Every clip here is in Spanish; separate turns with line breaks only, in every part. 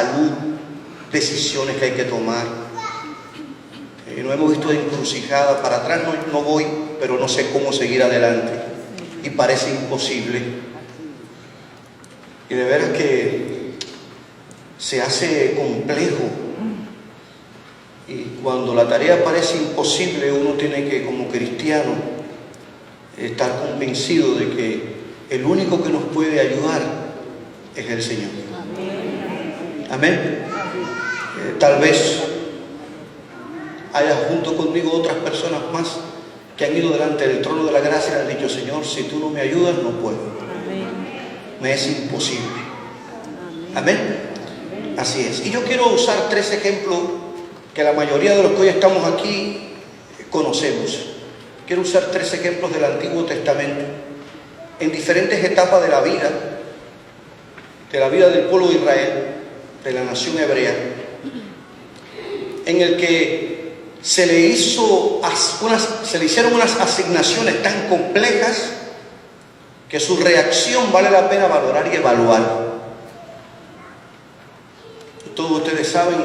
salud, decisiones que hay que tomar. Nos hemos visto encrucijada, para atrás no voy, pero no sé cómo seguir adelante. Y parece imposible. Y de veras que se hace complejo. Y cuando la tarea parece imposible, uno tiene que, como cristiano, estar convencido de que el único que nos puede ayudar es el Señor. Amén. Tal vez haya junto conmigo otras personas más que han ido delante del trono de la gracia y han dicho: Señor, si tú no me ayudas, no puedo. Me es imposible. Amén. Así es. Y yo quiero usar 3 ejemplos que la mayoría de los que hoy estamos aquí conocemos. Quiero usar 3 ejemplos del Antiguo Testamento en diferentes etapas de la vida del pueblo de Israel, de la nación hebrea, en el que se le hicieron unas asignaciones tan complejas que su reacción vale la pena valorar y evaluar. Todos ustedes saben,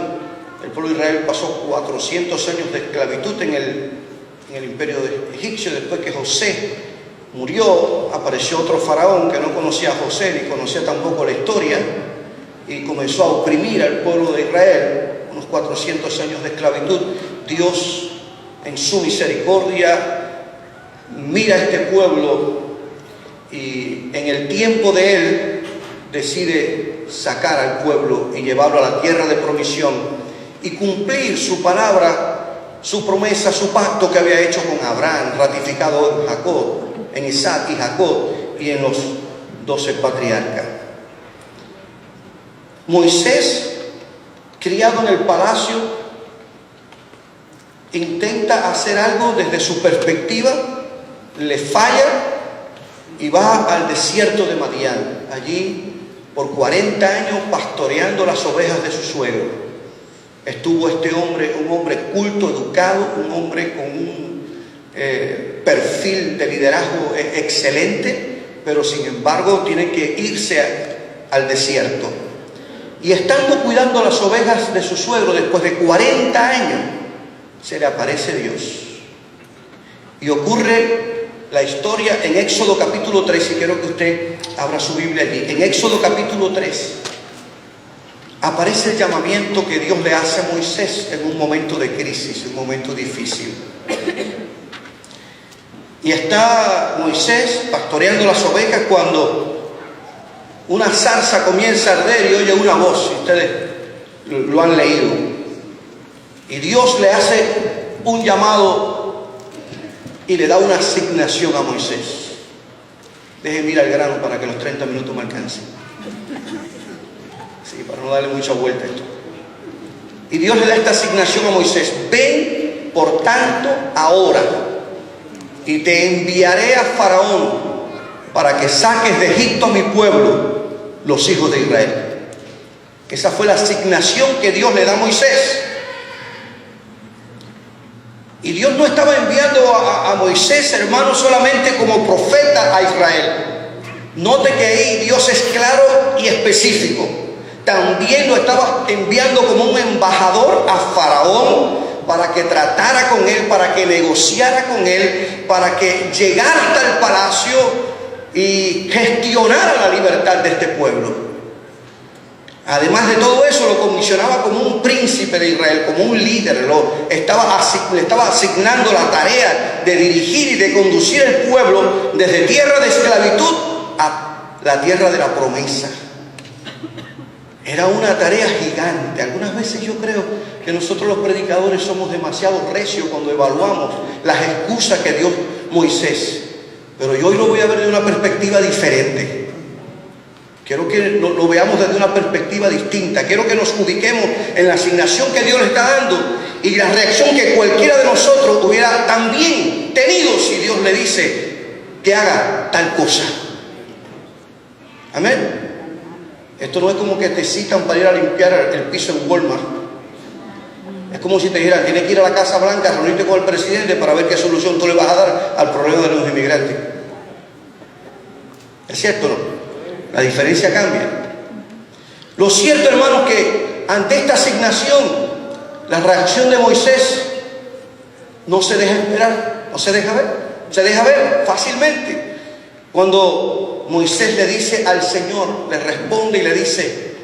el pueblo de Israel pasó 400 años de esclavitud en el imperio egipcio. Después que José murió, apareció otro faraón que no conocía a José ni conocía tampoco la historia, y comenzó a oprimir al pueblo de Israel. Unos 400 años de esclavitud. Dios, en su misericordia, mira a este pueblo y en el tiempo de él decide sacar al pueblo y llevarlo a la tierra de provisión y cumplir su palabra, su promesa, su pacto que había hecho con Abraham, ratificado en Jacob, en Isaac y Jacob y en los 12 patriarcas. Moisés, criado en el palacio, intenta hacer algo desde su perspectiva, le falla y va al desierto de Madián. Allí, por 40 años, pastoreando las ovejas de su suegro. Estuvo este hombre, un hombre culto, educado, un hombre con un perfil de liderazgo excelente, pero sin embargo tiene que irse al desierto. Y estando cuidando las ovejas de su suegro, después de 40 años, se le aparece Dios. Y ocurre la historia en Éxodo capítulo 3, y quiero que usted abra su Biblia allí. En Éxodo capítulo 3 aparece el llamamiento que Dios le hace a Moisés en un momento de crisis, en un momento difícil. Y está Moisés pastoreando las ovejas cuando una zarza comienza a arder y oye una voz. Ustedes lo han leído. Y Dios le hace un llamado y le da una asignación a Moisés. Déjenme ir al grano para que los 30 minutos me alcancen. Sí, para no darle mucha vuelta a esto. Y Dios le da esta asignación a Moisés: ven, por tanto, ahora, y te enviaré a Faraón para que saques de Egipto a mi pueblo, los hijos de Israel. Esa fue la asignación que Dios le da a Moisés. Y Dios no estaba enviando a Moisés, hermano, solamente como profeta a Israel. Note que ahí Dios es claro y específico. También lo estaba enviando como un embajador a Faraón para que tratara con él, para que negociara con él, para que llegara hasta el palacio y gestionara la libertad de este pueblo. Además de todo eso, lo comisionaba como un príncipe de Israel, como un líder. Le estaba asignando la tarea de dirigir y de conducir el pueblo desde tierra de esclavitud a la tierra de la promesa. Era una tarea gigante. Algunas veces yo creo que nosotros los predicadores somos demasiado recios cuando evaluamos las excusas que dio Moisés. Pero yo hoy lo voy a ver de una perspectiva diferente. Quiero que lo veamos desde una perspectiva distinta. Quiero que nos ubiquemos en la asignación que Dios le está dando y la reacción que cualquiera de nosotros hubiera también tenido si Dios le dice que haga tal cosa. Amén. Esto no es como que te citan para ir a limpiar el piso en Walmart. Es como si te dijeran: tienes que ir a la Casa Blanca a reunirte con el presidente para ver qué solución tú le vas a dar al problema de los inmigrantes. ¿Es cierto o no? La diferencia cambia. Lo cierto, hermanos, que ante esta asignación, la reacción de Moisés no se deja esperar, no se deja ver, se deja ver fácilmente. Cuando Moisés le dice al Señor, le responde y le dice: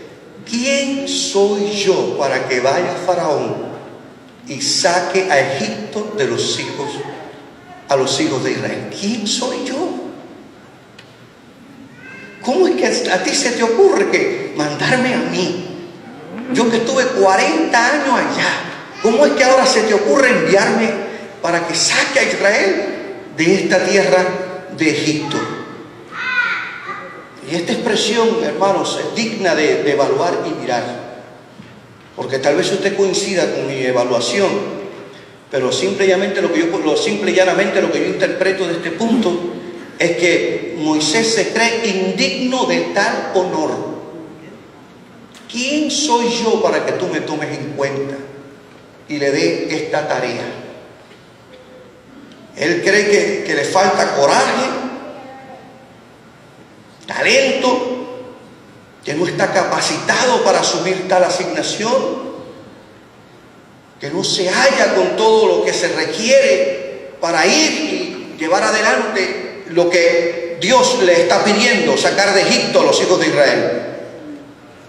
¿quién soy yo para que vaya Faraón y saque a Egipto de a los hijos de Israel? ¿Quién soy yo? ¿Cómo es que a ti se te ocurre que mandarme a mí? Yo que estuve 40 años allá, ¿cómo es que ahora se te ocurre enviarme para que saque a Israel de esta tierra de Egipto? Y esta expresión, hermanos, es digna de evaluar y mirar, porque tal vez usted coincida con mi evaluación, pero simple y llanamente lo que yo interpreto de este punto es que Moisés se cree indigno de tal honor. ¿Quién soy yo para que tú me tomes en cuenta y le dé esta tarea? Él cree que le falta coraje, talento, que no está capacitado para asumir tal asignación, que no se halla con todo lo que se requiere para ir y llevar adelante lo que Dios le está pidiendo, sacar de Egipto a los hijos de Israel.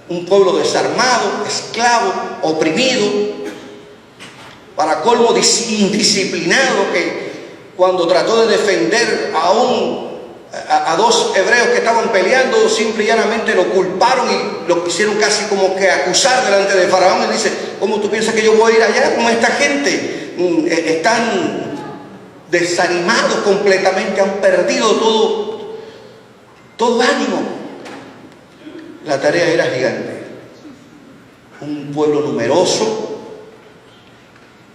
Un pueblo desarmado, esclavo, oprimido, para colmo indisciplinado, que cuando trató de defender a dos hebreos que estaban peleando, simple y llanamente lo culparon y lo quisieron casi como que acusar delante de Faraón. Y dice: ¿cómo tú piensas que yo voy a ir allá? Como esta gente están desanimados completamente, han perdido todo ánimo. La tarea era gigante, un pueblo numeroso,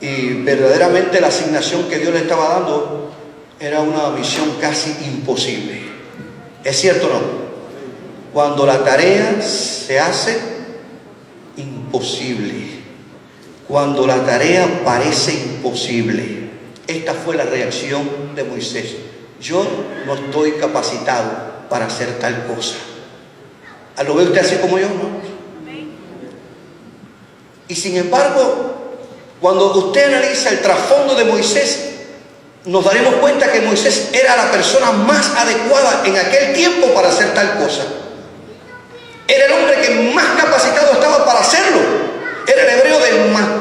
y verdaderamente la asignación que Dios le estaba dando era una misión casi imposible. ¿Es cierto o no? Cuando la tarea se hace imposible, cuando la tarea parece imposible. Esta fue la reacción de Moisés: yo no estoy capacitado para hacer tal cosa. ¿Lo ve usted así como yo? ¿No? Y sin embargo, cuando usted analiza el trasfondo de Moisés, nos daremos cuenta que Moisés era la persona más adecuada en aquel tiempo para hacer tal cosa. Era el hombre que más capacitado estaba para hacerlo. Era el hebreo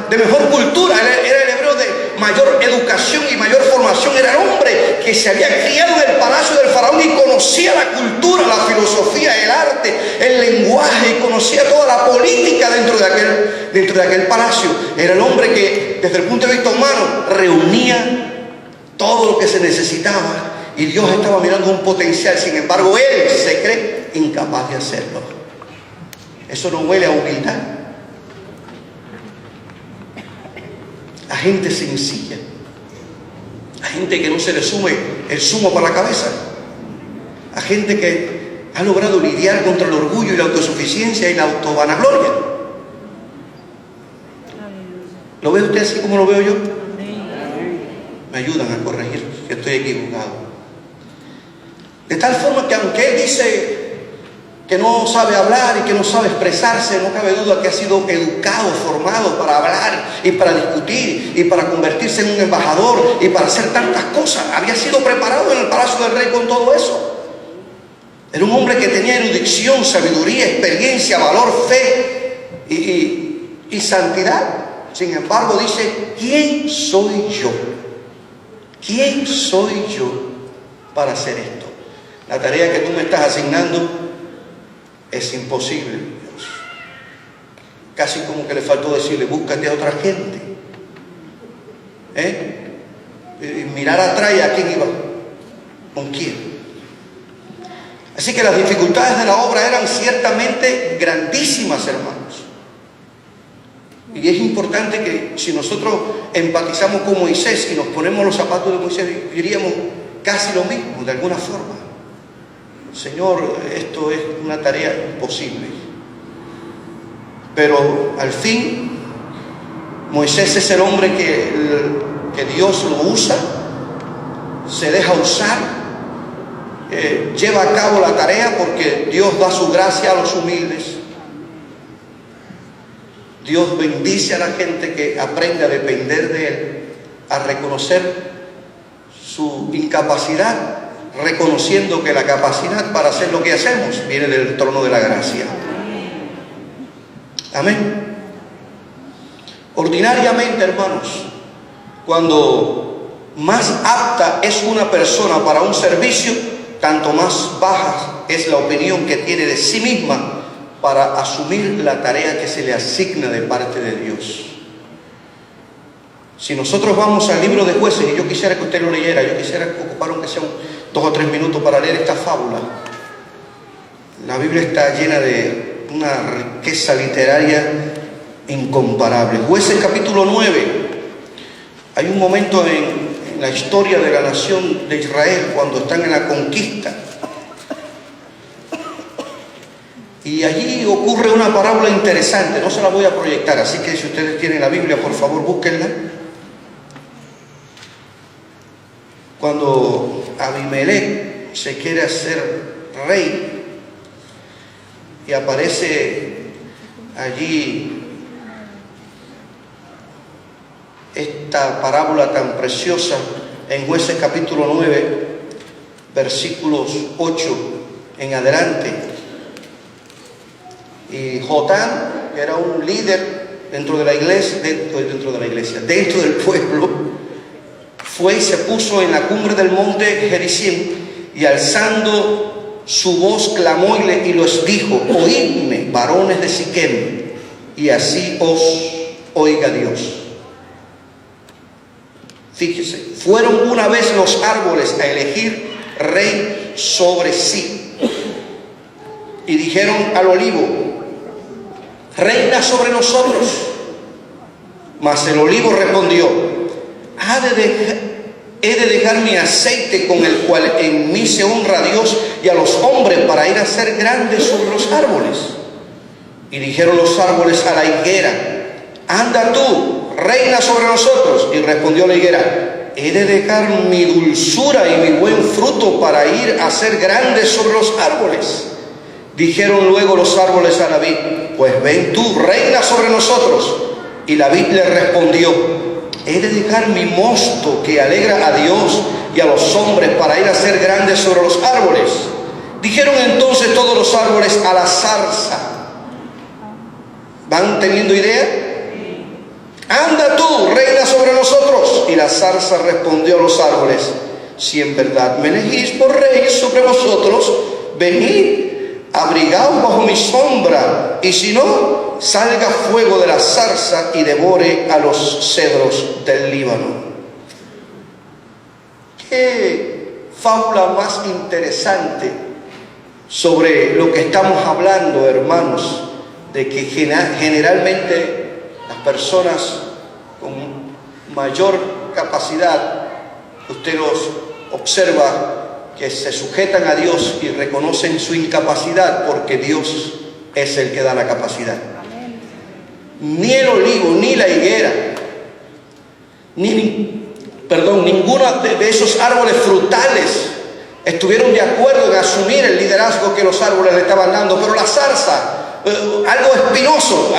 de mejor cultura, era el hebreo de mayor educación y mayor formación. Era el hombre que se había criado en el palacio del faraón y conocía la cultura, la filosofía, el arte, el lenguaje, y conocía toda la política dentro de aquel palacio. Era el hombre que, desde el punto de vista humano, reunía todo lo que se necesitaba, y Dios estaba mirando un potencial. Sin embargo, él se cree incapaz de hacerlo. Eso no huele a humildad. A gente sencilla, a gente que no se le sume el zumo para la cabeza, a gente que ha logrado lidiar contra el orgullo y la autosuficiencia y la autovanagloria. ¿Lo ve usted así como lo veo yo? Me ayudan a corregir si estoy equivocado. De tal forma que aunque él dice que no sabe hablar y que no sabe expresarse, no cabe duda que ha sido educado, formado para hablar y para discutir y para convertirse en un embajador y para hacer tantas cosas. Había sido preparado en el palacio del rey con todo eso. Era un hombre que tenía erudición, sabiduría, experiencia, valor, fe y santidad. Sin embargo, dice: ¿quién soy yo? ¿Quién soy yo para hacer esto? La tarea que tú me estás asignando es imposible, Dios. Casi como que le faltó decirle: búscate a otra gente. Mirar atrás, ¿y a quién iba? ¿Con quién? Así que las dificultades de la obra eran ciertamente grandísimas, hermanos. Y es importante que, si nosotros empatizamos con Moisés y nos ponemos los zapatos de Moisés, diríamos casi lo mismo, de alguna forma. Señor, esto es una tarea imposible. Pero al fin, Moisés es el hombre que Dios lo usa, se deja usar, lleva a cabo la tarea porque Dios da su gracia a los humildes. Dios bendice a la gente que aprende a depender de Él, a reconocer su incapacidad, reconociendo que la capacidad para hacer lo que hacemos viene del trono de la gracia. Amén. Ordinariamente, hermanos, cuando más apta es una persona para un servicio, tanto más baja es la opinión que tiene de sí misma para asumir la tarea que se le asigna de parte de Dios. Si nosotros vamos al libro de Jueces, y yo quisiera que usted lo leyera, yo quisiera ocupar aunque sea 2 o 3 minutos para leer esta fábula. La Biblia está llena de una riqueza literaria incomparable. Jueces capítulo 9. Hay un momento en la historia de la nación de Israel cuando están en la conquista. Y allí ocurre una parábola interesante, no se la voy a proyectar, así que si ustedes tienen la Biblia, por favor, búsquenla. Cuando Abimelech se quiere hacer rey y aparece allí esta parábola tan preciosa en Jueces capítulo 9, versículos 8 en adelante. Y Jotán, que era un líder dentro del pueblo, fue y se puso en la cumbre del monte Gerizim y alzando su voz clamó y los dijo: oídme, varones de Siquem, y así os oiga Dios. Fíjese, fueron una vez los árboles a elegir rey sobre sí, y dijeron al olivo: reina sobre nosotros. Mas el olivo respondió: he de dejar mi aceite con el cual en mí se honra a Dios y a los hombres para ir a ser grandes sobre los árboles. Y dijeron los árboles a la higuera: anda tú, reina sobre nosotros. Y respondió la higuera: he de dejar mi dulzura y mi buen fruto para ir a ser grandes sobre los árboles. Dijeron luego los árboles a la vid: pues ven tú, reina sobre nosotros. Y la vid le respondió: he de dejar mi mosto que alegra a Dios y a los hombres para ir a ser grandes sobre los árboles. Dijeron entonces todos los árboles a la zarza: ¿van teniendo idea? Anda tú, reina sobre nosotros. Y la zarza respondió a los árboles: si en verdad me elegís por rey sobre vosotros, venid, abrigaos bajo mi sombra, y si no, salga fuego de la zarza y devore a los cedros del Líbano. Qué fábula más interesante sobre lo que estamos hablando, hermanos, de que generalmente las personas con mayor capacidad, usted los observa que se sujetan a Dios y reconocen su incapacidad, porque Dios es el que da la capacidad. Ni el olivo, ni la higuera, ninguno de esos árboles frutales estuvieron de acuerdo en asumir el liderazgo que los árboles le estaban dando. Pero la zarza, algo espinoso,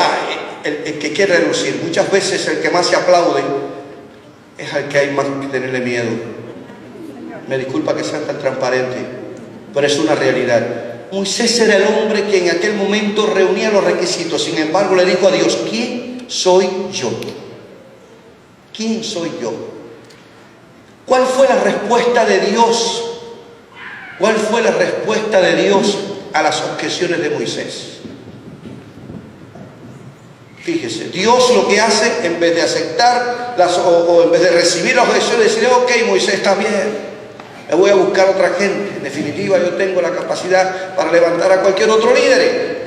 el que quiere relucir. Muchas veces el que más se aplaude es al que hay más que tenerle miedo. Me disculpa que sea tan transparente, pero es una realidad. Moisés era el hombre que en aquel momento reunía los requisitos. Sin embargo, le dijo a Dios: ¿quién soy yo? ¿Quién soy yo? ¿Cuál fue la respuesta de Dios? ¿Cuál fue la respuesta de Dios a las objeciones de Moisés? Fíjese, Dios lo que hace, en vez de aceptar o en vez de recibir las objeciones, decir: ok, Moisés, está bien, me voy a buscar otra gente. En definitiva, yo tengo la capacidad para levantar a cualquier otro líder,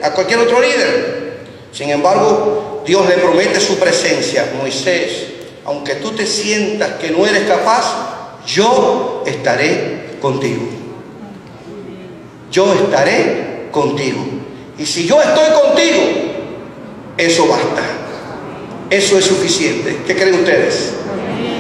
Sin embargo, Dios le promete su presencia. Moisés, aunque tú te sientas que no eres capaz, yo estaré contigo. Yo estaré contigo. Y si yo estoy contigo, eso basta. Eso es suficiente. ¿Qué creen ustedes?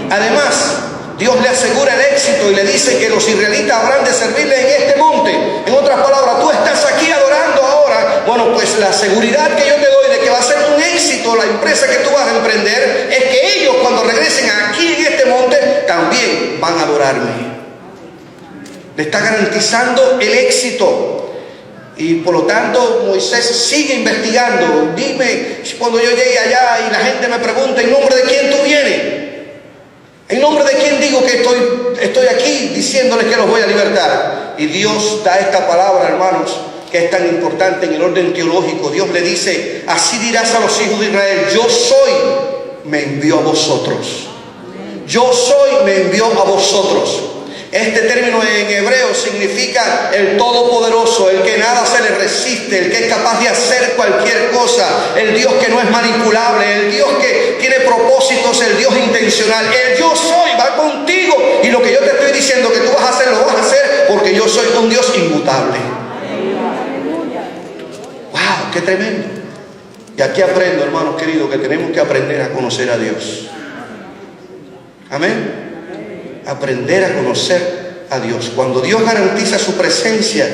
Además, Dios le asegura el éxito y le dice que los israelitas habrán de servirle en este monte. En otras palabras, tú estás aquí adorando ahora. Bueno, pues la seguridad que yo te doy de que va a ser un éxito la empresa que tú vas a emprender, es que ellos cuando regresen aquí en este monte también van a adorarme. Le está garantizando el éxito. Y por lo tanto Moisés sigue investigando. Dime, cuando yo llegue allá y la gente me pregunta, ¿en nombre de quién tú vienes? ¿En nombre de quién digo que estoy aquí diciéndoles que los voy a libertar? Y Dios da esta palabra, hermanos, que es tan importante en el orden teológico. Dios le dice, así dirás a los hijos de Israel, yo soy, me envió a vosotros. Yo soy, me envió a vosotros. Este término en hebreo significa el todopoderoso, el que nada se le resiste, el que es capaz de hacer cualquier cosa, el Dios que no es manipulable, el Dios que tiene propósitos, el Dios intencional. El yo soy va contigo, y lo que yo te estoy diciendo que tú vas a hacer, lo vas a hacer porque yo soy un Dios inmutable. ¡Wow! ¡Qué tremendo! Y aquí aprendo, hermanos queridos, que tenemos que aprender a conocer a Dios. Amén. Aprender a conocer a Dios. Cuando Dios garantiza su presencia,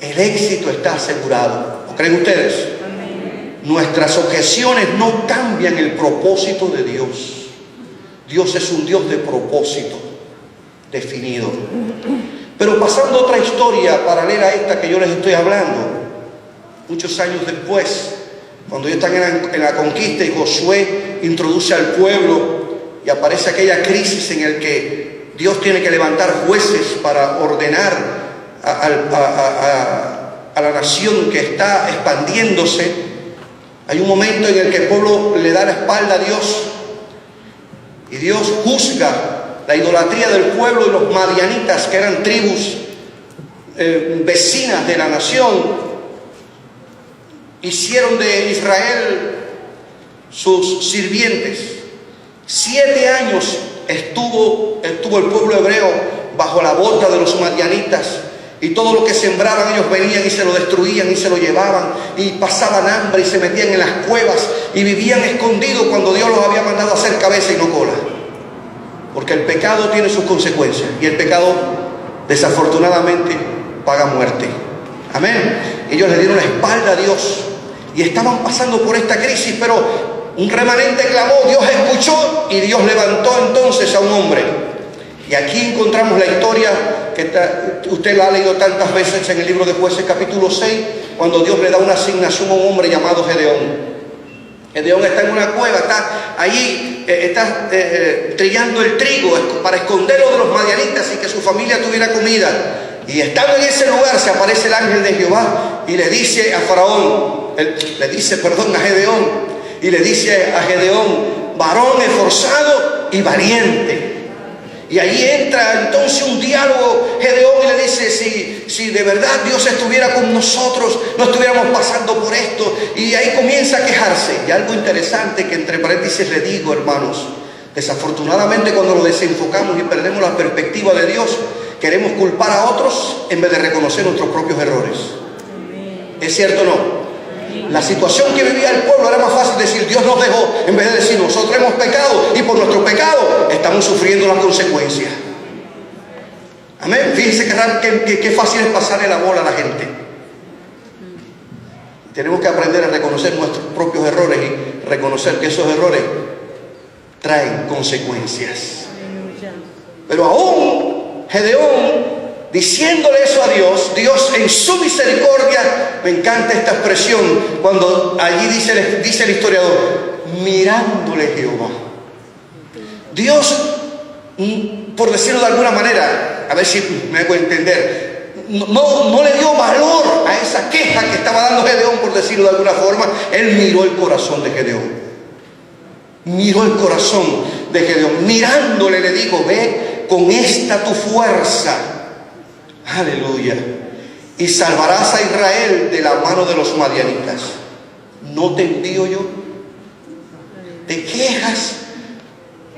el éxito está asegurado. ¿Lo creen ustedes? Amén. Nuestras objeciones no cambian el propósito de Dios. Dios es un Dios de propósito definido. Pero pasando a otra historia paralela a esta que yo les estoy hablando, muchos años después, cuando ellos están en la conquista y Josué introduce al pueblo y aparece aquella crisis en el que Dios tiene que levantar jueces para ordenar a la nación que está expandiéndose. Hay un momento en el que el pueblo le da la espalda a Dios y Dios juzga la idolatría del pueblo, y los madianitas, que eran tribus vecinas de la nación, hicieron de Israel sus sirvientes. 7 años estuvo el pueblo hebreo bajo la bota de los madianitas, y todo lo que sembraban ellos venían y se lo destruían y se lo llevaban, y pasaban hambre y se metían en las cuevas y vivían escondidos cuando Dios los había mandado a hacer cabeza y no cola, porque el pecado tiene sus consecuencias, y el pecado desafortunadamente paga muerte. Amén. Ellos le dieron la espalda a Dios y estaban pasando por esta crisis, pero un remanente clamó, Dios escuchó, y Dios levantó entonces a un hombre. Y aquí encontramos la historia que usted la ha leído tantas veces en el libro de Jueces capítulo 6, cuando Dios le da una asignación a un hombre llamado Gedeón. Gedeón está en una cueva, está allí, está trillando el trigo para esconderlo de los madianitas y que su familia tuviera comida. Y estando en ese lugar se aparece el ángel de Jehová y le dice a Gedeón, y le dice a Gedeón, varón esforzado y valiente. Y ahí entra entonces un diálogo. Gedeón y le dice, si de verdad Dios estuviera con nosotros, no estuviéramos pasando por esto. Y ahí comienza a quejarse. Y algo interesante que entre paréntesis le digo, hermanos, desafortunadamente cuando lo desenfocamos y perdemos la perspectiva de Dios, queremos culpar a otros en vez de reconocer nuestros propios errores. ¿Es cierto o no? La situación que vivía el pueblo era más fácil decir Dios nos dejó, en vez de decir nosotros hemos pecado y por nuestro pecado estamos sufriendo las consecuencias. Amén. Fíjense que fácil es pasarle la bola a la gente. Tenemos que aprender a reconocer nuestros propios errores y reconocer que esos errores traen consecuencias. Pero aún Gedeón, diciéndole eso a Dios, Dios en su misericordia, me encanta esta expresión, cuando allí dice el historiador, mirándole Jehová. Dios, por decirlo de alguna manera, a ver si me hago entender, no le dio valor a esa queja que estaba dando Gedeón, por decirlo de alguna forma. Él miró el corazón de Gedeón. Miró el corazón de Gedeón. Mirándole le dijo, ve con esta tu fuerza. Aleluya. Y salvarás a Israel de la mano de los madianitas. ¿No te envío yo? Te quejas,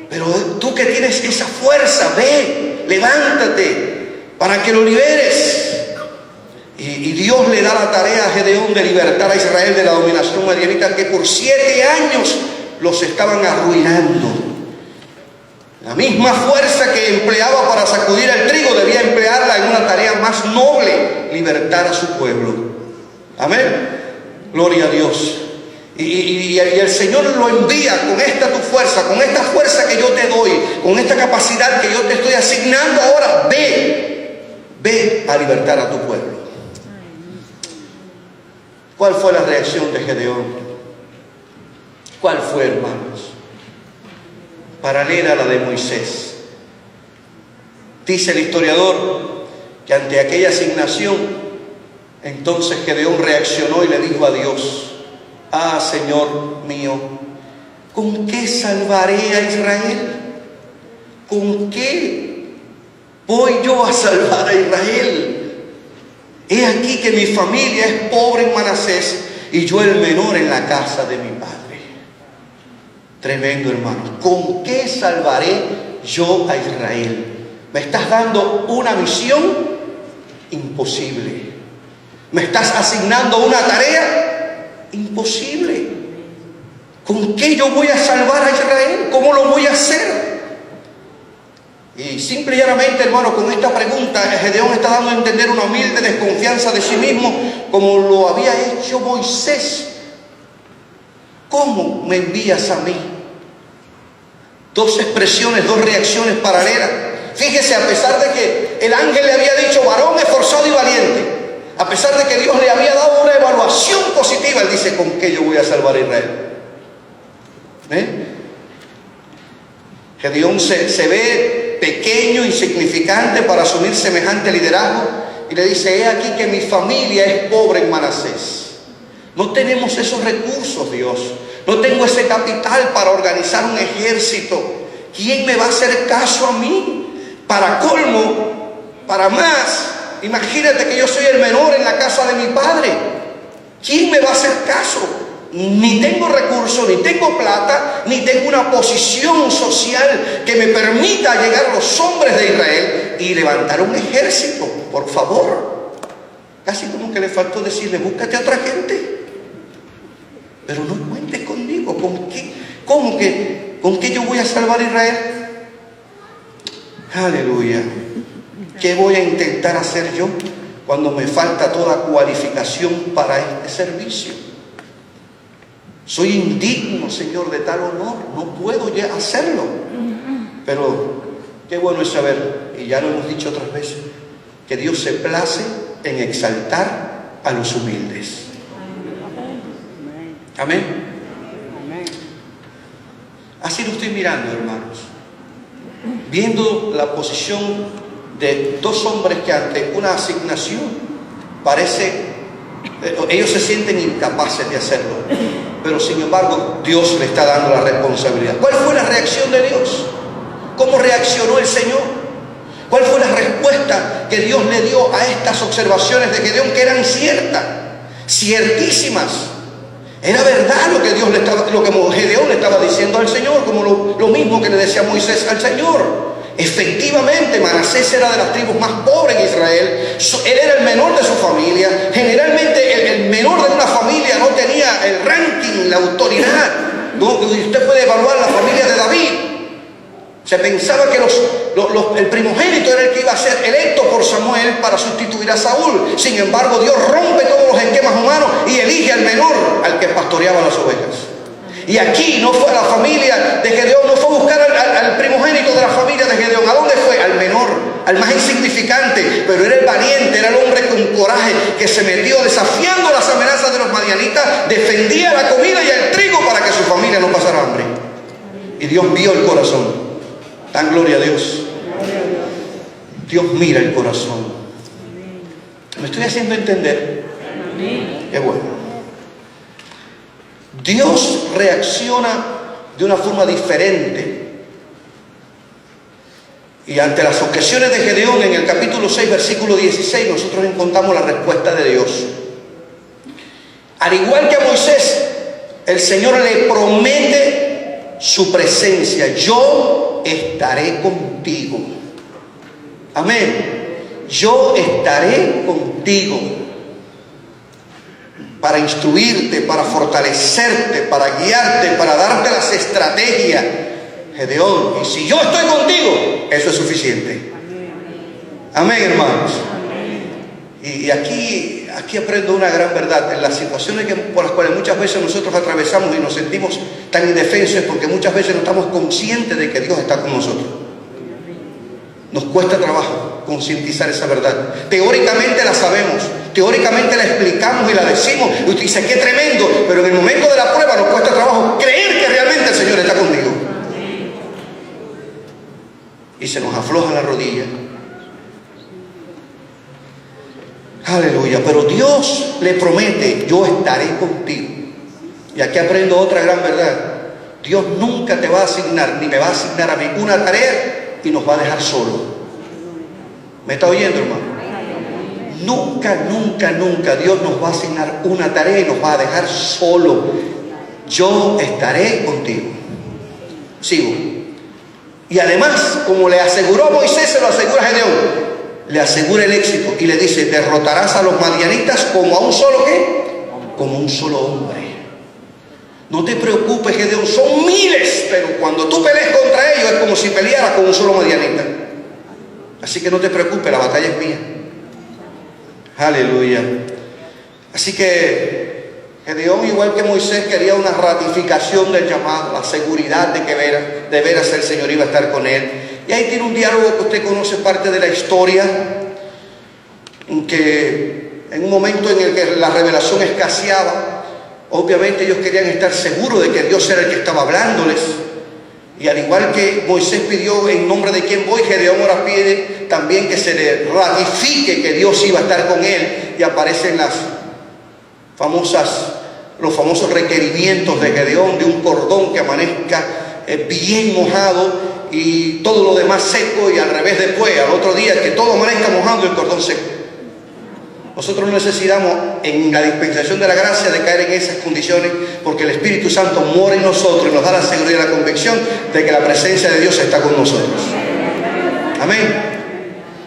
pero tú que tienes esa fuerza, ve, levántate para que lo liberes. Y Dios le da la tarea a Gedeón de libertar a Israel de la dominación madianita, que por 7 años los estaban arruinando. La misma fuerza que empleaba para sacudir el trigo debía emplearla en una tarea más noble, libertar a su pueblo. Amén. Gloria a Dios. Y el Señor lo envía con esta tu fuerza, con esta fuerza que yo te doy, con esta capacidad que yo te estoy asignando. Ahora ve a libertar a tu pueblo. ¿Cuál fue la reacción de Gedeón? ¿Cuál fue, hermanos? Paralela a la de Moisés. Dice el historiador que ante aquella asignación, entonces Gedeón reaccionó y le dijo a Dios: ah, Señor mío, ¿con qué salvaré a Israel? ¿Con qué voy yo a salvar a Israel? He aquí que mi familia es pobre en Manasés y yo el menor en la casa de mi padre. Tremendo, hermano. ¿Con qué salvaré yo a Israel? Me estás dando una misión imposible. Me estás asignando una tarea imposible. ¿Con qué yo voy a salvar a Israel? ¿Cómo lo voy a hacer? Y simple y llanamente, hermano, con esta pregunta, Gedeón está dando a entender una humilde desconfianza de sí mismo, como lo había hecho Moisés. ¿Cómo me envías a mí? Dos expresiones, dos reacciones paralelas. Fíjese, a pesar de que el ángel le había dicho varón esforzado y valiente, a pesar de que Dios le había dado una evaluación positiva, él dice: ¿con qué yo voy a salvar a Israel? Gedeón se ve pequeño, insignificante para asumir semejante liderazgo, y le dice: he aquí que mi familia es pobre en Manasés. No tenemos esos recursos, Dios. No tengo ese capital para organizar un ejército. ¿Quién me va a hacer caso a mí? Para colmo, para más, imagínate que yo soy el menor en la casa de mi padre. ¿Quién me va a hacer caso? Ni tengo recursos, ni tengo plata, ni tengo una posición social que me permita llegar a los hombres de Israel y levantar un ejército. Por favor. Casi como que le faltó decirle: búscate a otra gente, pero no cuentes conmigo. ¿Con qué? ¿Cómo que? ¿Con qué yo voy a salvar a Israel? Aleluya. ¿Qué voy a intentar hacer yo cuando me falta toda cualificación para este servicio? Soy indigno, Señor, de tal honor. No puedo ya hacerlo. Pero qué bueno es saber, y ya lo hemos dicho otras veces, que Dios se place en exaltar a los humildes. Amén. Así lo estoy mirando, hermanos. Viendo la posición de dos hombres que ante una asignación ellos se sienten incapaces de hacerlo, pero sin embargo Dios le está dando la responsabilidad. ¿Cuál fue la reacción de Dios? ¿Cómo reaccionó el Señor? ¿Cuál fue la respuesta que Dios le dio a estas observaciones de Gedeón, que eran ciertas, ciertísimas? Era verdad lo que Gedeón le estaba diciendo al Señor, como lo mismo que le decía Moisés al Señor. Efectivamente, Manasés era de las tribus más pobres en Israel. Él era el menor de su familia. Generalmente el menor de una familia no tenía el ranking, la autoridad. Usted puede evaluar la familia de David. Se pensaba que el primogénito era el que iba a ser electo por Samuel para sustituir a Saúl. Sin embargo, Dios rompe todos los esquemas humanos y elige al menor, al que pastoreaba las ovejas. Y aquí no fue la familia de Gedeón, no fue a buscar al primogénito de la familia de Gedeón. ¿A dónde fue? Al menor, al más insignificante. Pero era el valiente, era el hombre con coraje que se metió desafiando las amenazas de los madianitas, defendía la comida y el trigo para que su familia no pasara hambre. Y Dios vio el corazón. Dan gloria a Dios. Dios mira el corazón. ¿Me estoy haciendo entender? Qué bueno. Dios reacciona de una forma diferente. Y ante las objeciones de Gedeón en el capítulo 6, versículo 16, nosotros encontramos la respuesta de Dios. Al igual que a Moisés, el Señor le promete su presencia. Yo estaré contigo. Amén. Yo estaré contigo. Para instruirte, para fortalecerte, para guiarte, para darte las estrategias. Gedeón, y si yo estoy contigo, eso es suficiente. Amén, hermanos. Y aquí aquí aprendo una gran verdad. En las situaciones por las cuales muchas veces nosotros atravesamos y nos sentimos tan indefensos, es porque muchas veces no estamos conscientes de que Dios está con nosotros. Nos cuesta trabajo concientizar esa verdad. Teóricamente la sabemos, teóricamente la explicamos y la decimos, y usted dice, qué tremendo, pero en el momento de la prueba nos cuesta trabajo creer que realmente el Señor está conmigo. Y se nos afloja la rodilla. Aleluya. Pero Dios le promete, yo estaré contigo. Y aquí aprendo otra gran verdad. Dios nunca te va a asignar, ni me va a asignar a mí una tarea y nos va a dejar solo. ¿Me está oyendo, hermano? Nunca, nunca, nunca Dios nos va a asignar una tarea y nos va a dejar solo. Yo estaré contigo. Sigo. Y además, como le aseguró a Moisés, se lo asegura a Gedeón, le asegura el éxito y le dice, derrotarás a los madianitas como a un solo ¿qué? Como un solo hombre. No te preocupes, Gedeón, son miles, pero cuando tú pelees contra ellos es como si pelearas con un solo madianita. Así que no te preocupes, la batalla es mía. Aleluya. Así que Gedeón, igual que Moisés, quería una ratificación del llamado, la seguridad de que de veras el Señor iba a estar con él. Y ahí tiene un diálogo que usted conoce, parte de la historia, en que en un momento en el que la revelación escaseaba, obviamente ellos querían estar seguros de que Dios era el que estaba hablándoles. Y al igual que Moisés pidió en nombre de quien voy, Gedeón ahora pide también que se le ratifique que Dios iba a estar con él. Y aparecen los famosos requerimientos de Gedeón, de un cordón que amanezca bien mojado y todo lo demás seco, y al revés después, al otro día, que todo amanezca mojado y el cordón seco. Nosotros necesitamos en la dispensación de la gracia de caer en esas condiciones, porque el Espíritu Santo mora en nosotros y nos da la seguridad y la convicción de que la presencia de Dios está con nosotros. Amén.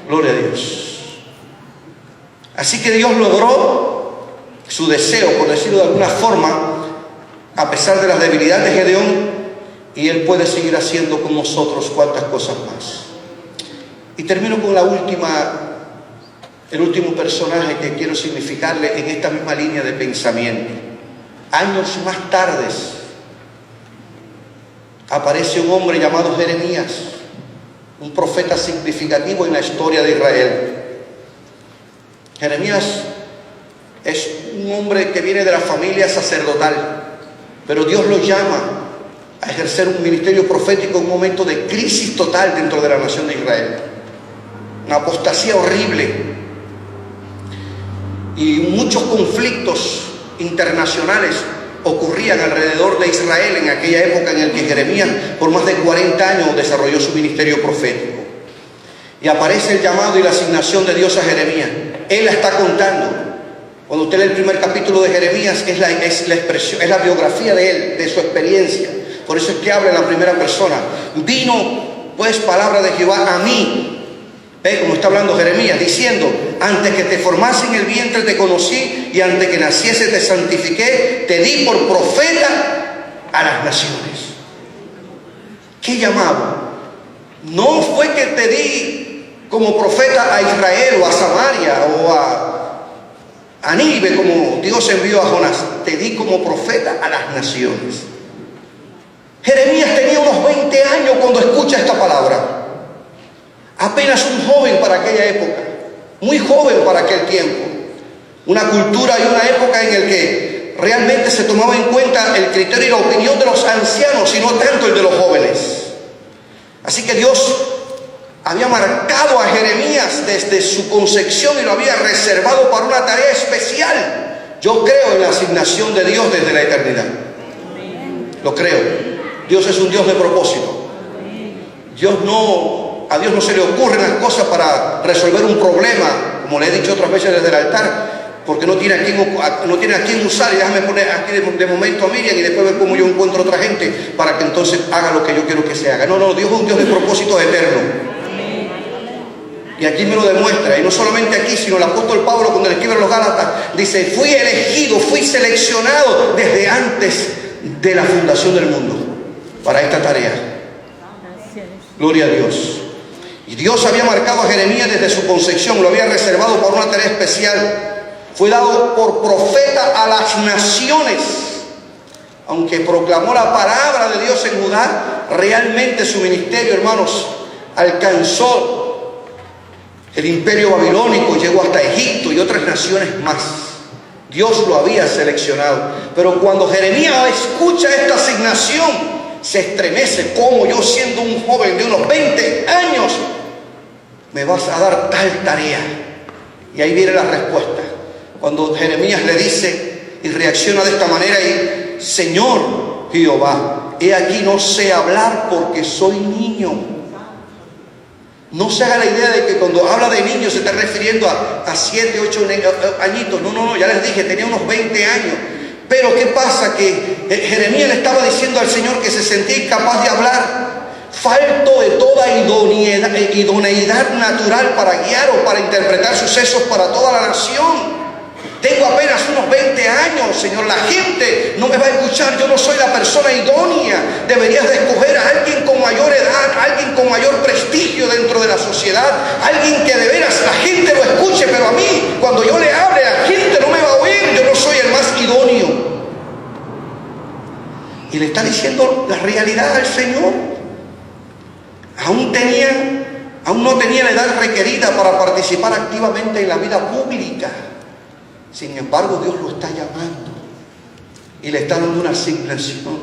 Gloria a Dios. Así que Dios logró su deseo, por decirlo de alguna forma, a pesar de las debilidades de Gedeón, y Él puede seguir haciendo con nosotros cuantas cosas más. Y termino con el último personaje que quiero significarle en esta misma línea de pensamiento. Años más tarde aparece un hombre llamado Jeremías, un profeta significativo en la historia de Israel. Jeremías es un hombre que viene de la familia sacerdotal, pero Dios lo llama a ejercer un ministerio profético en un momento de crisis total dentro de la nación de Israel. Una apostasía horrible y muchos conflictos internacionales ocurrían alrededor de Israel en aquella época en la que Jeremías por más de 40 años desarrolló su ministerio profético. Y aparece el llamado y la asignación de Dios a Jeremías. Él la está contando. Cuando usted lee el primer capítulo de Jeremías, es la expresión, es la biografía de él, de su experiencia. Por eso es que habla en la primera persona. Vino pues palabra de Jehová a mí. ¿Ve? Como está hablando Jeremías, diciendo, antes que te formase en el vientre te conocí, y antes que naciese te santifiqué, te di por profeta a las naciones. ¿Qué llamado? No fue que te di como profeta a Israel o a Samaria o a Nínive, como Dios envió a Jonás. Te di como profeta a las naciones. Jeremías tenía unos 20 años cuando escucha esta palabra. Apenas un joven para aquella época, muy joven para aquel tiempo. Una cultura y una época en el que realmente se tomaba en cuenta el criterio y la opinión de los ancianos y no tanto el de los jóvenes. Así que Dios había marcado a Jeremías desde su concepción y lo había reservado para una tarea especial. Yo creo en la asignación de Dios desde la eternidad. Lo creo. Dios es un Dios de propósito. A Dios no se le ocurren las cosas para resolver un problema, como le he dicho otras veces desde el altar, porque no tiene a quién usar. Y déjame poner aquí de momento a Miriam y después ver cómo yo encuentro otra gente para que entonces haga lo que yo quiero que se haga. No, Dios es un Dios de propósito eterno. Y aquí me lo demuestra, y no solamente aquí, sino el apóstol Pablo cuando le escribe a los Gálatas, dice, fui elegido, fui seleccionado desde antes de la fundación del mundo para esta tarea. Gloria a Dios. Y Dios había marcado a Jeremías desde su concepción, lo había reservado para una tarea especial. Fue dado por profeta a las naciones. Aunque proclamó la palabra de Dios en Judá, realmente su ministerio, hermanos, alcanzó el imperio babilónico, llegó hasta Egipto y otras naciones más. Dios lo había seleccionado. Pero cuando Jeremías escucha esta asignación, se estremece. ¿Cómo yo, siendo un joven de unos 20 años, me vas a dar tal tarea? Y ahí viene la respuesta. Cuando Jeremías le dice y reacciona de esta manera: y Señor Jehová, he aquí no sé hablar porque soy niño. No se haga la idea de que cuando habla de niño se está refiriendo a 7, 8 añitos. No, ya les dije, tenía unos 20 años. Pero ¿qué pasa? Que Jeremías le estaba diciendo al Señor que se sentía incapaz de hablar, falto de toda idoneidad natural para guiar o para interpretar sucesos para toda la nación. Tengo apenas unos 20 años, Señor. La gente no me va a escuchar. Yo no soy la persona idónea. Deberías de escoger a alguien con mayor edad, alguien con mayor prestigio dentro de la sociedad, alguien que de veras la gente lo escuche. Pero a mí, cuando yo le hable, la gente no me va a oír. Yo no soy el más idóneo. Y le está diciendo la realidad al Señor. Aún no tenía la edad requerida para participar activamente en la vida pública. Sin embargo, Dios lo está llamando y le está dando una asignación.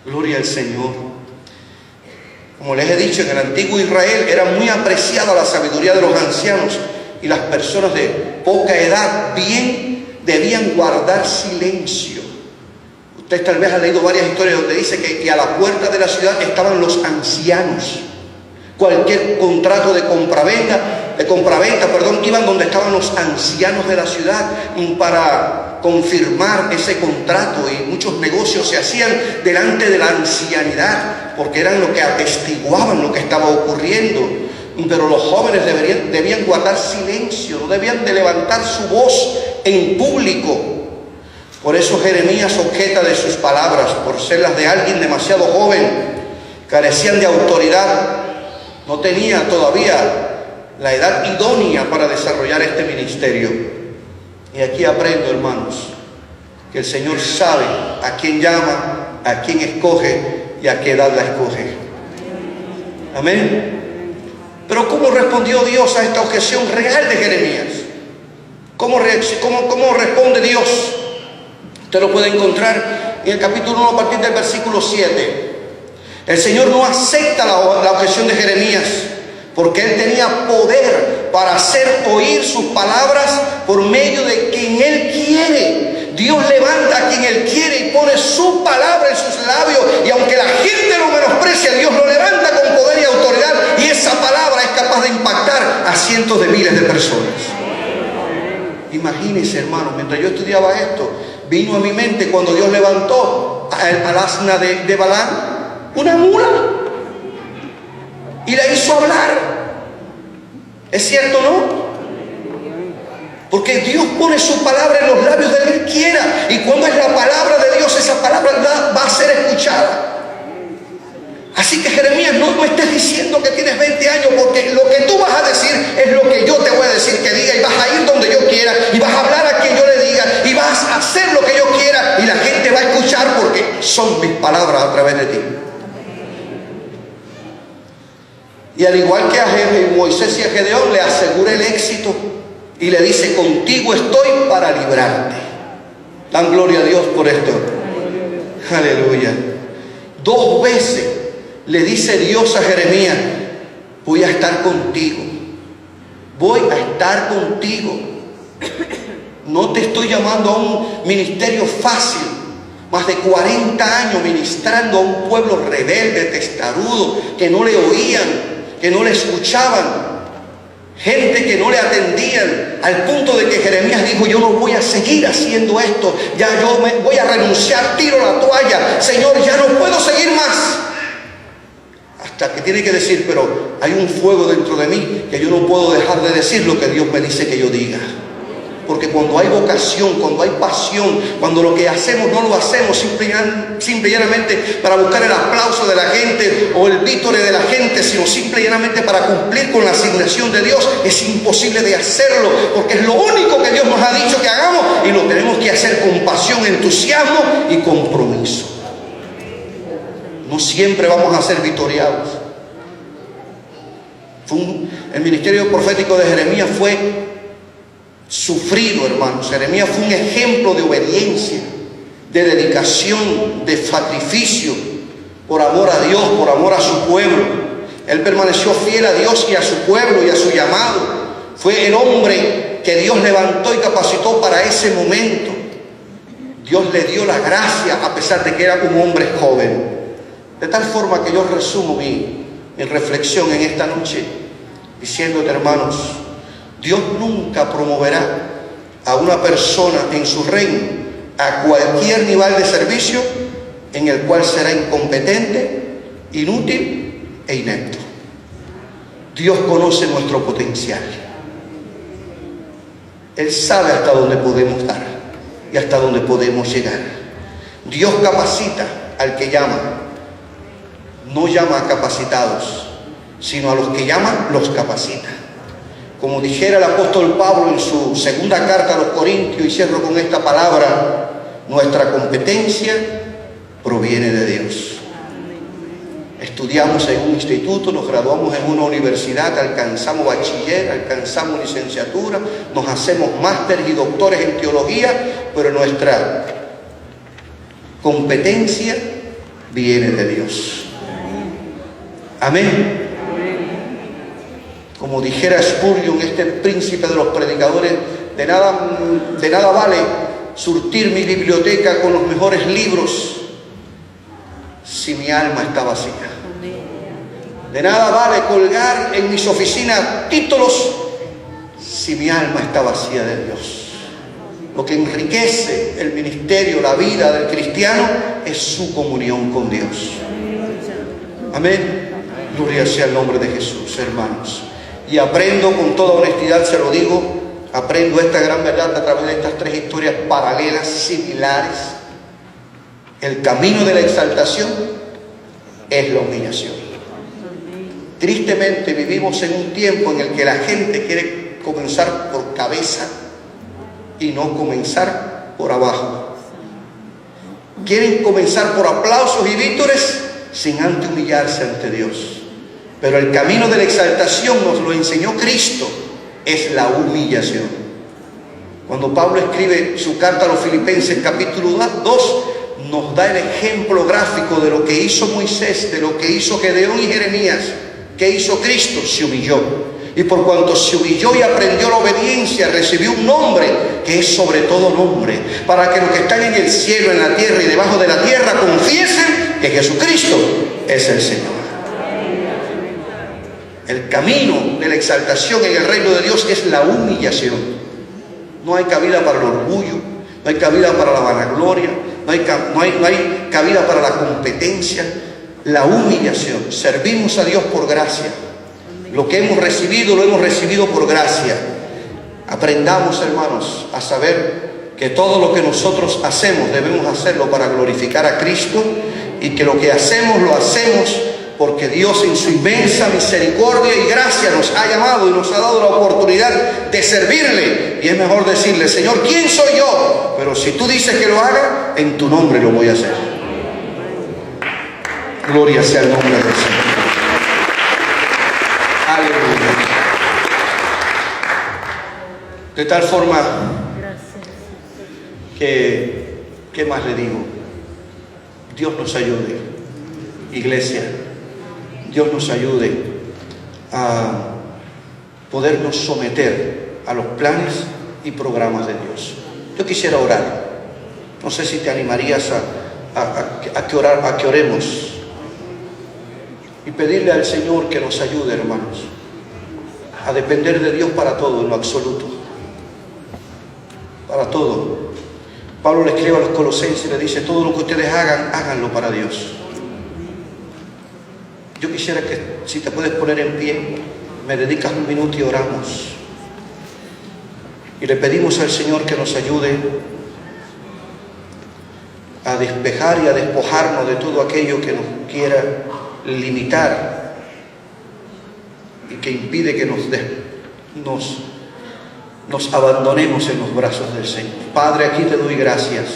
Gloria al Señor. Como les he dicho, en el antiguo Israel era muy apreciada la sabiduría de los ancianos, y las personas de poca edad bien debían guardar silencio. Ustedes tal vez han leído varias historias donde dice que a la puerta de la ciudad estaban los ancianos. Cualquier contrato de compraventa, iban donde estaban los ancianos de la ciudad para confirmar ese contrato, y muchos negocios se hacían delante de la ancianidad porque eran lo que atestiguaban lo que estaba ocurriendo. Pero los jóvenes debían guardar silencio, no debían de levantar su voz en público. Por eso Jeremías objeta de sus palabras, por ser las de alguien demasiado joven. Carecían de autoridad. No tenía todavía la edad idónea para desarrollar este ministerio. Y aquí aprendo, hermanos, que el Señor sabe a quién llama, a quién escoge y a qué edad la escoge. Amén. Pero ¿cómo respondió Dios a esta objeción real de Jeremías? ¿Cómo responde Dios? Usted lo puede encontrar en el capítulo 1 a partir del versículo 7. El Señor no acepta la objeción de Jeremías, porque él tenía poder para hacer oír sus palabras por medio de quien él quiere. Dios levanta a quien él quiere y pone su palabra en sus labios, y aunque la gente lo menosprecia, Dios lo levanta con poder y autoridad, y esa palabra es capaz de impactar a cientos de miles de personas. Imagínense, hermanos, mientras yo estudiaba esto, vino a mi mente cuando Dios levantó al asna de Balaam, una mula, y la hizo hablar. ¿Es cierto, no? Porque Dios pone su palabra en los labios de quien Él quiera, y cuando es la palabra de Dios, esa palabra va a ser escuchada. Así que Jeremías, no me estés diciendo que tienes 20 años, porque lo que tú vas a decir es lo que yo te voy a decir que diga, y vas a ir donde yo quiera, y vas a hablar a quien yo le diga, y vas a hacer lo que yo quiera, y la gente va a escuchar porque son mis palabras a través de ti. Y al igual que a Moisés y a Gedeón, le asegura el éxito y le dice: contigo estoy para librarte. Dan gloria a Dios por esto. Aleluya. 2 veces le dice Dios a Jeremías: voy a estar contigo. Voy a estar contigo. No te estoy llamando a un ministerio fácil. Más de 40 años ministrando a un pueblo rebelde, testarudo, que no le oían, que no le escuchaban, gente que no le atendían, al punto de que Jeremías dijo: yo no voy a seguir haciendo esto, ya yo me voy a renunciar, tiro la toalla, Señor, ya no puedo seguir más. Hasta que tiene que decir: pero hay un fuego dentro de mí que yo no puedo dejar de decir lo que Dios me dice que yo diga, Porque cuando hay vocación, cuando hay pasión, cuando lo que hacemos no lo hacemos simple y llanamente para buscar el aplauso de la gente o el vítore de la gente, sino simple y llanamente para cumplir con la asignación de Dios, es imposible de hacerlo, porque es lo único que Dios nos ha dicho que hagamos y lo tenemos que hacer con pasión, entusiasmo y compromiso. No siempre vamos a ser victoriados. El ministerio profético de Jeremías fue sufrido, hermanos. Jeremías fue un ejemplo de obediencia, de dedicación, de sacrificio, por amor a Dios, por amor a su pueblo. Él permaneció fiel a Dios y a su pueblo y a su llamado. Fue el hombre que Dios levantó y capacitó para ese momento. Dios le dio la gracia a pesar de que era un hombre joven. De tal forma que yo resumo mi reflexión en esta noche diciéndote, hermanos, Dios nunca promoverá a una persona en su reino a cualquier nivel de servicio en el cual será incompetente, inútil e inepto. Dios conoce nuestro potencial. Él sabe hasta dónde podemos dar y hasta dónde podemos llegar. Dios capacita al que llama. No llama a capacitados, sino a los que llaman los capacita. Como dijera el apóstol Pablo en su segunda carta a los Corintios, y cierro con esta palabra, nuestra competencia proviene de Dios. Estudiamos en un instituto, nos graduamos en una universidad, alcanzamos bachiller, alcanzamos licenciatura, nos hacemos másteres y doctores en teología, pero nuestra competencia viene de Dios. Amén. Como dijera Spurgeon, este príncipe de los predicadores, de nada vale surtir mi biblioteca con los mejores libros si mi alma está vacía. De nada vale colgar en mis oficinas títulos si mi alma está vacía de Dios. Lo que enriquece el ministerio, la vida del cristiano, es su comunión con Dios. Amén. Gloria sea el nombre de Jesús, hermanos. Y aprendo con toda honestidad, se lo digo, aprendo esta gran verdad a través de estas tres historias paralelas, similares. El camino de la exaltación es la humillación. Tristemente vivimos en un tiempo en el que la gente quiere comenzar por cabeza y no comenzar por abajo. Quieren comenzar por aplausos y vítores sin antes humillarse ante Dios. Pero el camino de la exaltación nos lo enseñó Cristo, es la humillación. Cuando Pablo escribe su carta a los Filipenses capítulo 2, nos da el ejemplo gráfico de lo que hizo Moisés, de lo que hizo Gedeón y Jeremías. ¿Qué hizo Cristo? Se humilló. Y por cuanto se humilló y aprendió la obediencia, recibió un nombre que es sobre todo nombre, para que los que están en el cielo, en la tierra y debajo de la tierra confiesen que Jesucristo es el Señor. El camino de la exaltación en el reino de Dios es la humillación. No hay cabida para el orgullo, no hay cabida para la vanagloria, no hay cabida para la competencia. La humillación. Servimos a Dios por gracia. Lo que hemos recibido, lo hemos recibido por gracia. Aprendamos, hermanos, a saber que todo lo que nosotros hacemos debemos hacerlo para glorificar a Cristo, y que lo que hacemos lo hacemos porque Dios en su inmensa misericordia y gracia nos ha llamado y nos ha dado la oportunidad de servirle. Y es mejor decirle: Señor, ¿quién soy yo? Pero si tú dices que lo haga, en tu nombre lo voy a hacer. Gloria sea el nombre del Señor. Aleluya. De tal forma que, ¿qué más le digo? Dios nos ayude, iglesia. Dios nos ayude a podernos someter a los planes y programas de Dios. Yo quisiera orar. No sé si te animarías a que oremos y pedirle al Señor que nos ayude, hermanos, a depender de Dios para todo, en lo absoluto. Para todo. Pablo le escribe a los Colosenses y le dice: todo lo que ustedes hagan, háganlo para Dios. Yo quisiera que, si te puedes poner en pie, me dedicas un minuto y oramos. Y le pedimos al Señor que nos ayude a despejar y a despojarnos de todo aquello que nos quiera limitar y que impide que nos abandonemos en los brazos del Señor. Padre, aquí te doy gracias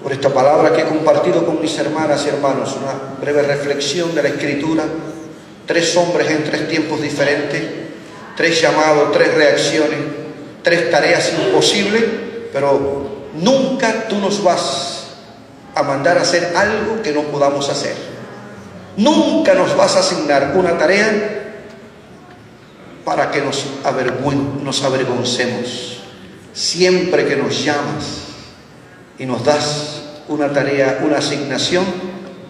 por esta palabra que he compartido con mis hermanas y hermanos, una breve reflexión de la Escritura, 3 hombres en 3 tiempos diferentes, 3 llamados, 3 reacciones, 3 tareas imposibles, pero nunca tú nos vas a mandar a hacer algo que no podamos hacer. Nunca nos vas a asignar una tarea para que nos avergoncemos. Siempre que nos llamas y nos das una tarea, una asignación,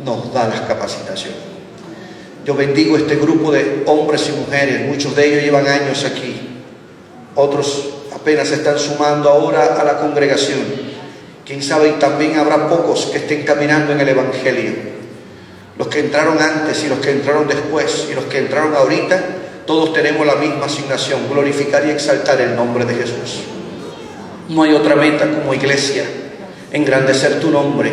nos da las capacitaciones. Yo bendigo este grupo de hombres y mujeres. Muchos de ellos llevan años aquí, otros apenas se están sumando ahora a la congregación. Quién sabe, y también habrá pocos que estén caminando en el Evangelio. Los que entraron antes y los que entraron después y los que entraron ahorita, todos tenemos la misma asignación: glorificar y exaltar el nombre de Jesús. No hay otra meta como iglesia, engrandecer tu nombre.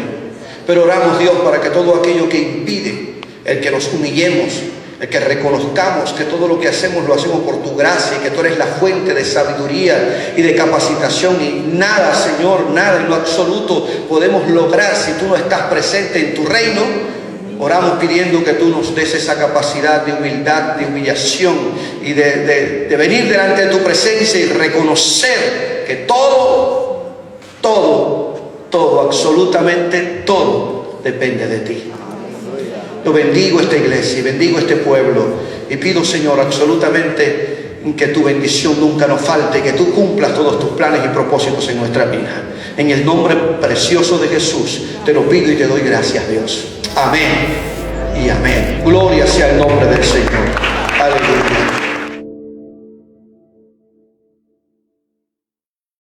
Pero oramos, Dios, para que todo aquello que impide el que nos humillemos, el que reconozcamos que todo lo que hacemos lo hacemos por tu gracia y que tú eres la fuente de sabiduría y de capacitación, y nada, Señor, nada en lo absoluto podemos lograr si tú no estás presente en tu reino. Oramos pidiendo que tú nos des esa capacidad de humildad, de humillación y de venir delante de tu presencia y reconocer que todo, absolutamente todo depende de ti. Yo bendigo esta iglesia y bendigo este pueblo y pido, Señor, absolutamente que tu bendición nunca nos falte, que tú cumplas todos tus planes y propósitos en nuestra vida. En el nombre precioso de Jesús te lo pido y te doy gracias, Dios. Amén y amén. Gloria sea el nombre del Señor. Aleluya.